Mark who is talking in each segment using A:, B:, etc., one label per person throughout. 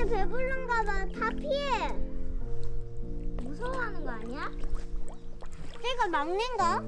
A: 배부른가 봐. 다 피해. 무서워하는 거 아니야? 내가 막내인가?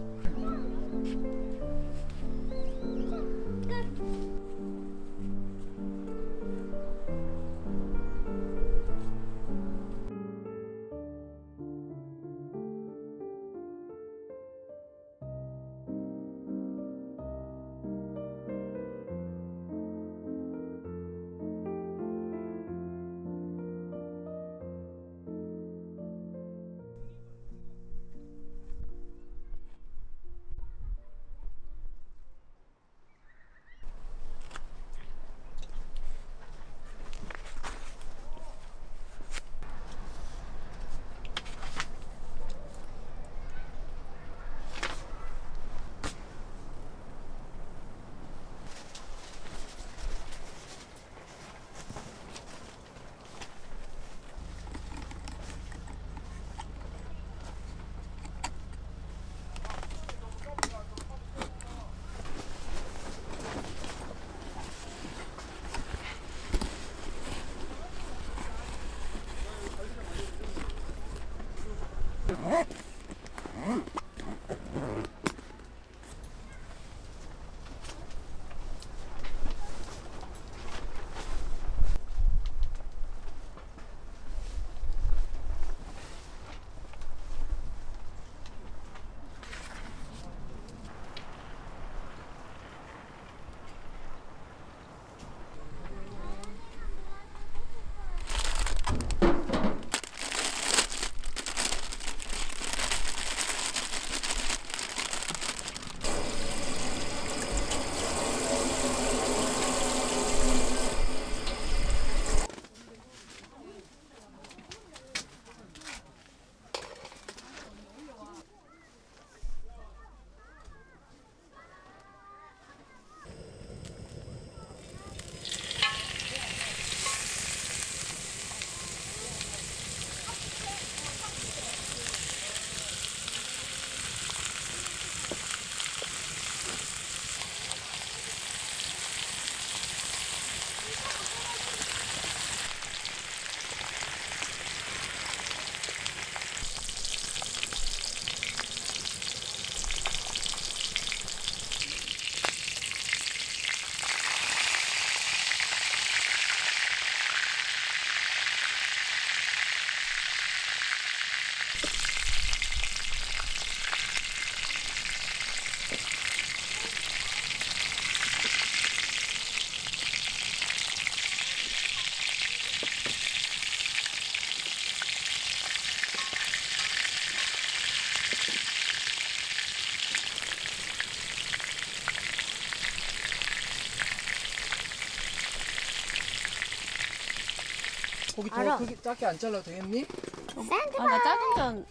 B: 고기 더 크게 작게 안 잘라도 되겠니?
A: 산타
C: 나 작은 잔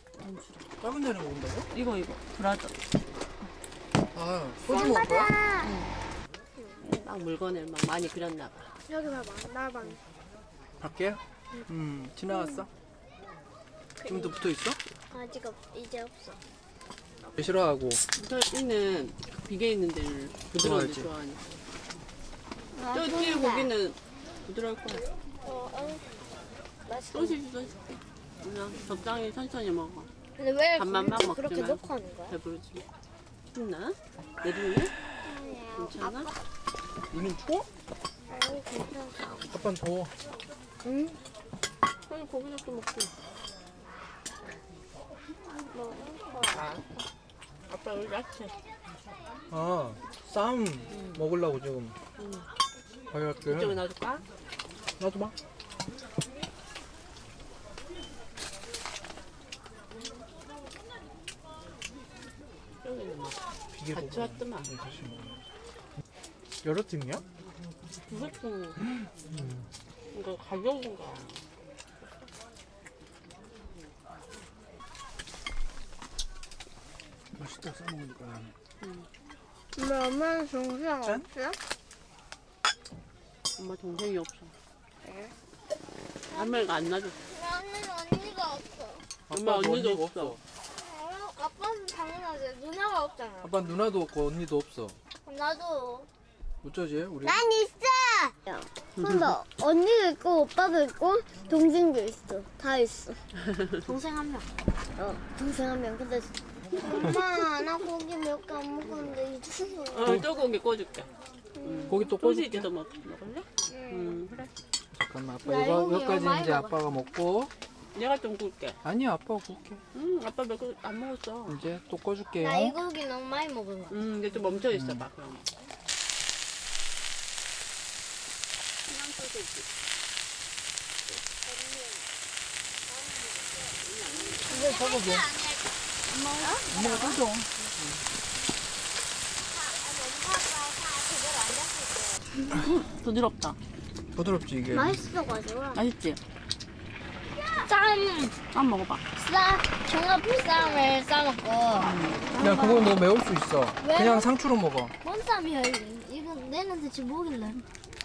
B: 작은 잔을 먹는다고?
C: 이거 브라더.
B: 아, 소주 먹을 거야?
C: 막 물건을 막 많이 그렸나 봐.
A: 여기 봐봐. 나 봐.
B: 밖에? 지나갔어? 좀 더 붙어 있어?
A: 아직 이제 없어.
B: 싫어하고.
C: 는 비계 있는 데를 부드러운 데
B: 좋아하지.
C: 좋아하니까. 저 뒤에 고기는 부드러울 거야.
A: 맛있어.
C: 소시지 소시지. 그냥 적당히 천천히 먹어.
A: 근데 왜
C: 밥만 막 먹지
A: 그렇게
C: 말고.
A: 넣고 하는 거야?
C: 배부르지. 힘나? 내리네? 괜찮아?
B: 눈이 추워?
A: 아니 괜찮아.
B: 아빠는 더워.
A: 응?
C: 아니 고기 잡고 먹고. 아빠 여기 야채.
B: 아, 쌈 먹으려고 지금. 가격대.
C: 이쪽에 놔둘까?
B: 나도 봐.
C: 여기는 뭐
B: 비계
C: 같이 왔더만.
B: 여러 팀이야?
C: 무슨 이거 가격인가?
B: 맛있다 싸먹으니까.
A: 엄마, 엄마는 동생
B: 짠?
A: 없어요?
C: 엄마 동생이 없어. 할머니가 안 놔줘.
A: 나는 언니가 없어.
C: 엄마
B: 아빠도
C: 언니도
B: 언니가
C: 없어.
A: 아빠는 당연하지. 누나가 없잖아.
B: 아빠 누나도 없고 언니도 없어.
A: 나도.
B: 어쩌지 우리?
A: 난 있어. 근데 언니도 있고 오빠도 있고 동생도 있어. 다 있어. 동생 한 명. 동생 한 명. 근데 엄마 나 고기 몇 개 안 먹었는데 있어.
C: 소고기 구워줄게.
B: 고기 또 꺼줄게.
C: 소시지도 먹을래? 그래.
B: 잠깐만 아빠
A: 나
B: 이거
A: 이거
B: 여기까지
A: 많이
B: 이제
A: 먹어.
B: 아빠가 먹고.
C: 내가 좀 구울게.
B: 아니야 아빠가 구울게.
C: 아빠 몇 개 안 먹었어.
B: 이제 또 꺼줄게요.
A: 나 이 고기 너무 많이 먹어.
C: 이제 좀 멈춰 있어봐. 그럼. 그냥 소시지.
B: 이거 잡아줘. 엄마가 꺼줘.
C: 부드럽다.
B: 부드럽지 이게.
A: 맛있어가지고.
C: 맛있지?
A: 쌈!
C: 한 먹어봐.
A: 종합쌈을 싸먹고.
B: 그냥 그거 너 매울 수 있어.
A: 왜?
B: 그냥 상추로 먹어.
A: 뭔 쌈이야 이게? 이건 내는 대체 뭐길래?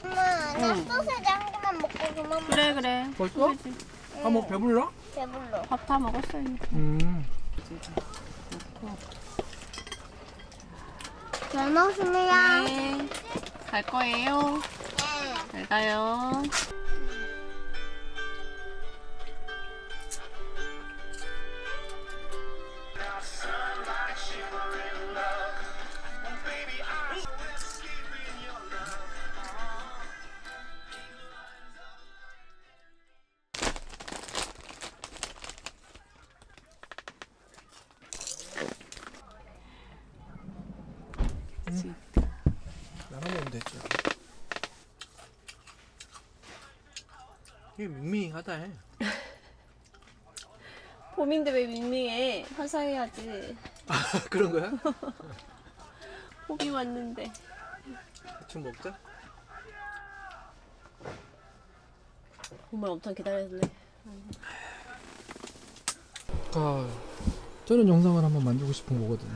A: 엄마, 나 소세지 한 개만 먹고 그만
C: 그래 그래.
B: 벌써? 아 뭐 배불러?
A: 배불러.
C: 밥 다 먹었어 이미.
A: 잘 먹습니다.
C: 네. 갈 거예요. 잘 가요.
B: 나눠 먹으면 되지. 이게 밍밍하다 해.
C: 봄인데 왜 밍밍해? 화사해야지.
B: 아 그런 거야?
C: 봄이 왔는데.
B: 대충 먹자.
C: 봄을 엄청 기다렸네.
B: 아, 저런 영상을 한번 만들고 싶은 거거든.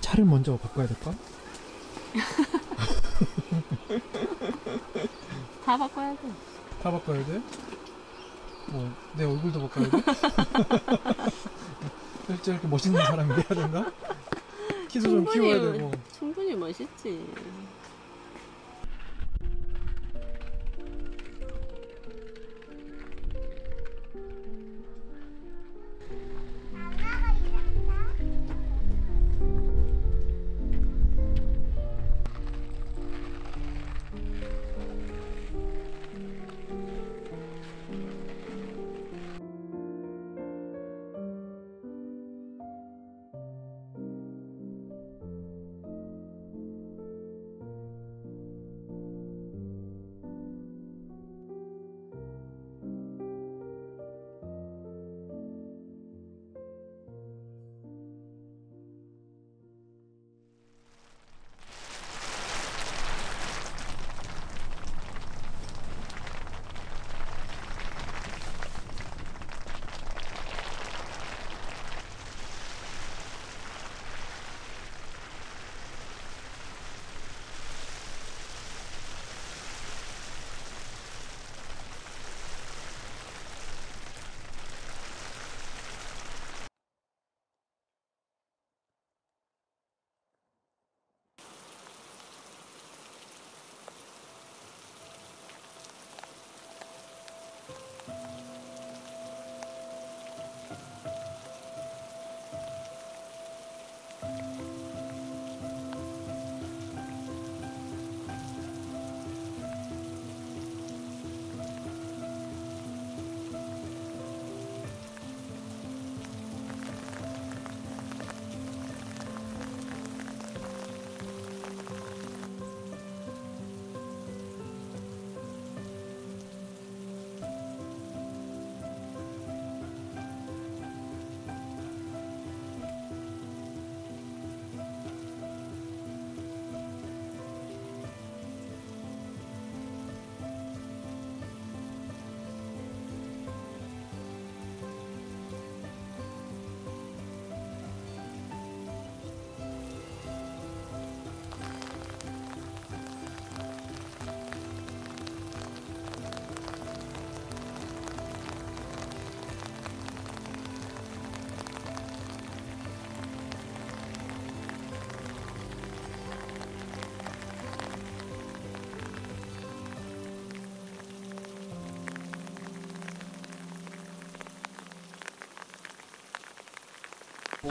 B: 차를 먼저 바꿔야 될까?
C: 다 바꿔야 돼.
B: 다 바꿔야 돼? 뭐 내 얼굴도 바꿔야 돼? 실제 이렇게 멋있는 사람이 돼야 된가? 키도 좀 키워야 되고.
C: 충분히 멋있지.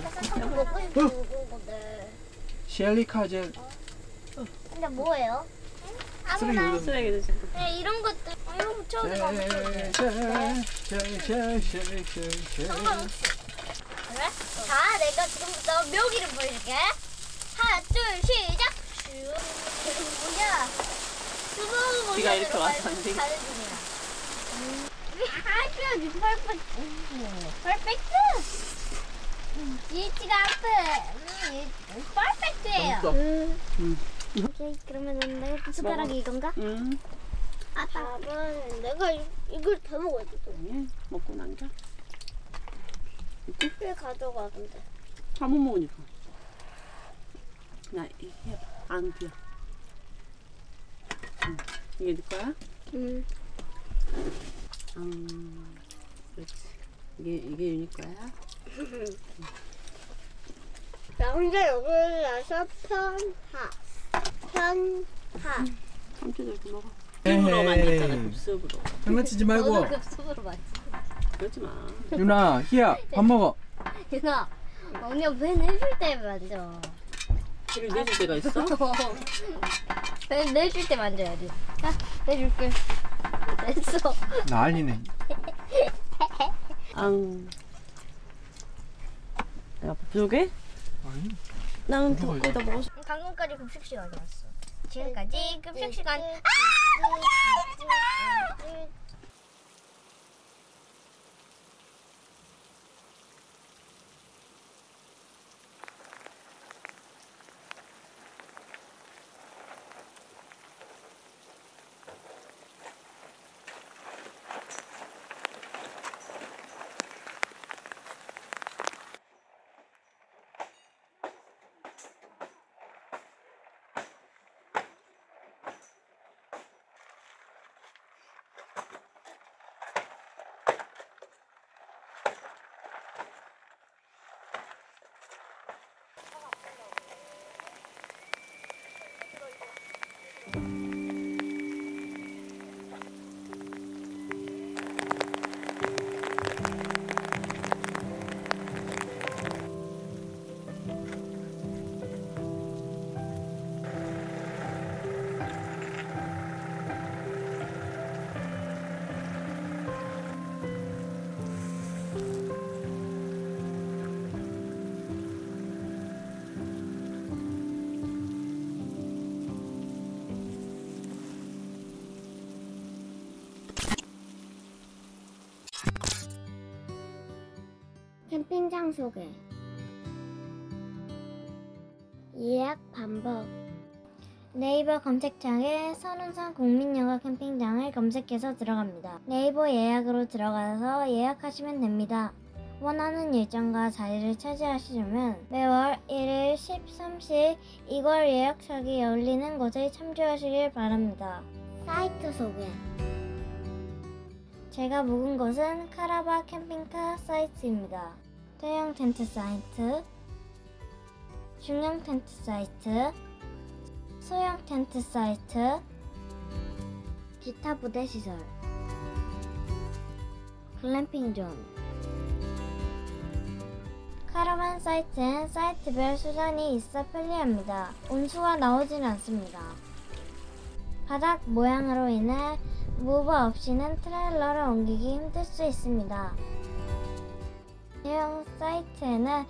A: 사탕 먹고 싶은 건데.
B: 셸리 카젤.
A: 근데 뭐예요?
B: 쓰레기
A: 아무나.
B: 올려.
C: 쓰레기 드시.
A: 네, 이런 것들. 이런 거 처음 봐. 상관없이. 그래? 자, 내가 지금부터 묘기를 보여줄게. 하나, 둘, 시작. 뭐야? 수고
C: 비가 이렇게 와서 안 되겠다.
A: 아주 퍼펙트. 지치가 아프. 퍼펙트예요. 오케이, 그러면은 내가 그 숟가락이 이건가?
C: 응.
A: 아, 답은 내가 이걸 다 먹어야 돼.
C: 예, 먹고 남겨.
A: 왜 가져가 근데?
C: 다 못 먹으니까. 나 이게 해봐. 안 비어. 응. 이게 네 거야? 그렇지. 이게 유니 거야?
A: 나 혼자 여기를 와서 편하.
C: 삼촌들도 먹어. 습으로 만들잖아. 급습으로.
B: 장난치지 말고.
A: 급습으로 맞지?
C: 그러지 마.
B: 유나, 희야, 밥 먹어.
A: 유나, 언니 배 내줄 때 만져.
C: 이를 내줄 때가 있어?
A: 배 내줄 때 만져야지. 자, 내줄게. 됐어.
B: 난리네.
C: 앙. 내가 부족해?
B: 아니.
C: 난
B: 부족하지.
C: 거의 다 먹었어.
A: 방금까지 급식 시간이었어. 지금까지 급식 시간. 캠핑장 소개. 예약 방법. 네이버 검색창에 선운산 국민여가 캠핑장을 검색해서 들어갑니다. 네이버 예약으로 들어가서 예약하시면 됩니다. 원하는 일정과 자리를 차지하시려면 매월 1일, 13시 2월 예약석이 열리는 곳에 참조하시길 바랍니다. 사이트 소개. 제가 묵은 곳은 카라바 캠핑카 사이트입니다. 대형 텐트 사이트, 중형 텐트 사이트, 소형 텐트 사이트, 기타 부대 시설, 글램핑 존. 카라반 사이트는 사이트별 수단이 있어 편리합니다. 온수가 나오진 않습니다. 바닥 모양으로 인해 무버 없이는 트레일러를 옮기기 힘들 수 있습니다. 대형 사이트에는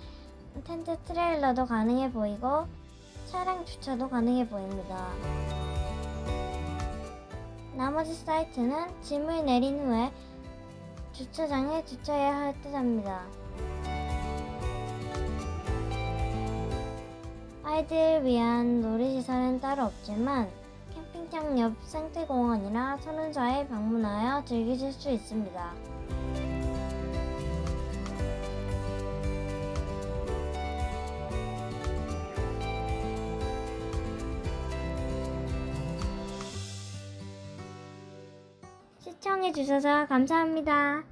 A: 텐트 트레일러도 가능해 보이고 차량 주차도 가능해 보입니다. 나머지 사이트는 짐을 내린 후에 주차장에 주차해야 할 듯합니다. 아이들을 위한 놀이시설은 따로 없지만 캠핑장 옆 생태공원이나 선운사에 방문하여 즐기실 수 있습니다. 시청해주셔서 감사합니다.